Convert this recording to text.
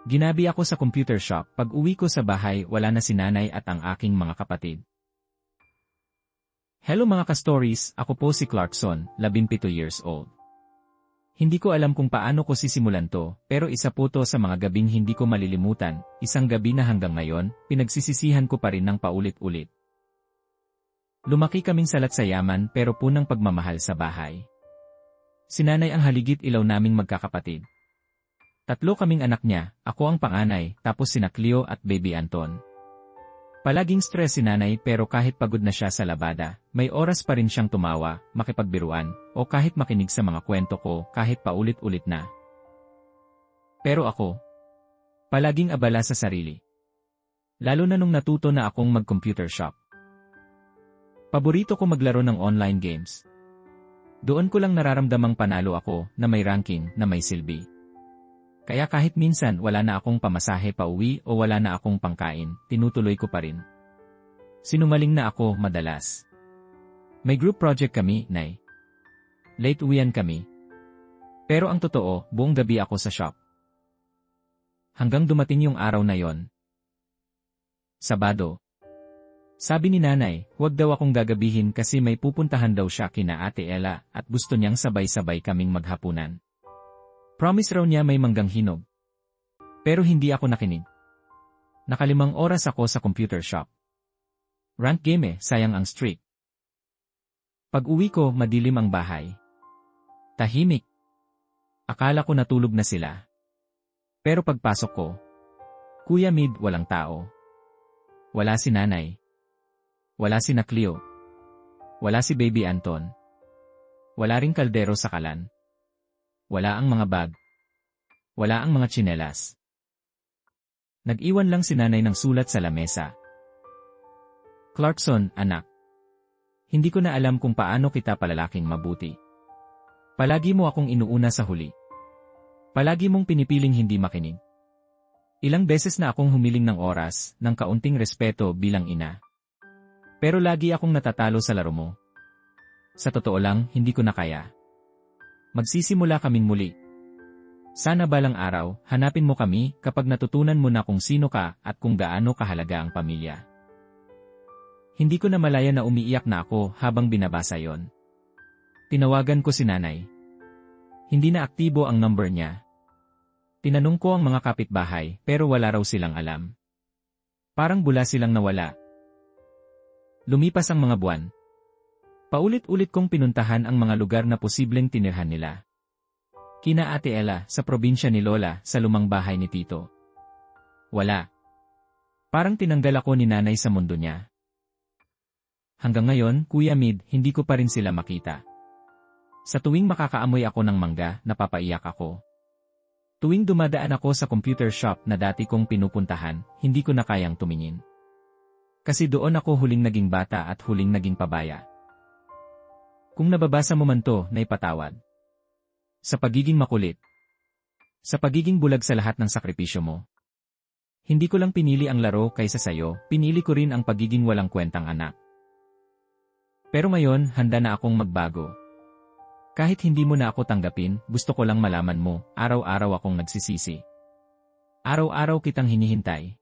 Ginabi ako sa computer shop. Pag-uwi ko sa bahay, wala na si nanay at ang aking mga kapatid. Hello mga ka-stories, ako po si Clarkson, 17 years old. Hindi ko alam kung paano ko sisimulan to, pero isa po to sa mga gabing hindi ko malilimutan, isang gabi na hanggang ngayon, pinagsisisihan ko pa rin ng paulit-ulit. Lumaki kaming salat sa yaman pero punang pagmamahal sa bahay. Si nanay ang haligit ilaw naming magkakapatid. 3 kaming anak niya, ako ang panganay, tapos sina Cleo at baby Anton. Palaging stress si nanay pero kahit pagod na siya sa labada, may oras pa rin siyang tumawa, makipagbiruan, o kahit makinig sa mga kwento ko kahit paulit-ulit na. Pero ako, palaging abala sa sarili. Lalo na nung natuto na akong mag-computer shop. Paborito ko maglaro ng online games. Doon ko lang nararamdamang panalo ako na may ranking na may silbi. Kaya kahit minsan wala na akong pamasahe pauwi o wala na akong pangkain, tinutuloy ko pa rin. Sinungaling na ako madalas. May group project kami, nay. Late uwian kami. Pero ang totoo, buong gabi ako sa shop. Hanggang dumating yung araw na yon. Sabado. Sabi ni nanay, huwag daw akong gagabihin kasi may pupuntahan daw siya kina Ate Ella at gusto niyang sabay-sabay kaming maghapunan. Promise raw niya may manggang hinog. Pero hindi ako nakinig. 5 oras ako sa computer shop. Rank game sayang ang streak. Pag-uwi ko, madilim ang bahay. Tahimik. Akala ko natulog na sila. Pero pagpasok ko, Kuya Mid, walang tao. Wala si nanay. Wala si Cleo. Wala si baby Anton. Wala ring kaldero sa kalan. Wala ang mga bag. Wala ang mga tsinelas. Nag-iwan lang si nanay ng sulat sa lamesa. Clarkson, anak. Hindi ko na alam kung paano kita palalaking mabuti. Palagi mo akong inuuna sa huli. Palagi mong pinipiling hindi makinig. Ilang beses na akong humiling ng oras, ng kaunting respeto bilang ina. Pero lagi akong natatalo sa laro mo. Sa totoo lang, hindi ko na kaya. Magsisimula kaming muli. Sana balang araw, hanapin mo kami kapag natutunan mo na kung sino ka at kung gaano kahalaga ang pamilya. Hindi ko na malaya na umiiyak na ako habang binabasa yon. Tinawagan ko si nanay. Hindi na aktibo ang number niya. Tinanong ko ang mga kapitbahay pero wala raw silang alam. Parang bula silang nawala. Lumipas ang mga buwan. Paulit-ulit kong pinuntahan ang mga lugar na posibleng tinirhan nila. Kina Ate Ella, sa probinsya ni Lola, sa lumang bahay ni Tito. Wala. Parang tinanggal ako ni nanay sa mundo niya. Hanggang ngayon, Kuya Mid, hindi ko pa rin sila makita. Sa tuwing makakaamoy ako ng mangga, napapaiyak ako. Tuwing dumadaan ako sa computer shop na dati kong pinupuntahan, hindi ko na kayang tumingin. Kasi doon ako huling naging bata at huling naging pabaya. Kung nababasa mo man to, na ipatawad. Sa pagiging makulit. Sa pagiging bulag sa lahat ng sakripisyo mo. Hindi ko lang pinili ang laro kaysa sayo, pinili ko rin ang pagiging walang kwentang anak. Pero ngayon, handa na akong magbago. Kahit hindi mo na ako tanggapin, gusto ko lang malaman mo, araw-araw akong nagsisisi. Araw-araw kitang hinihintay.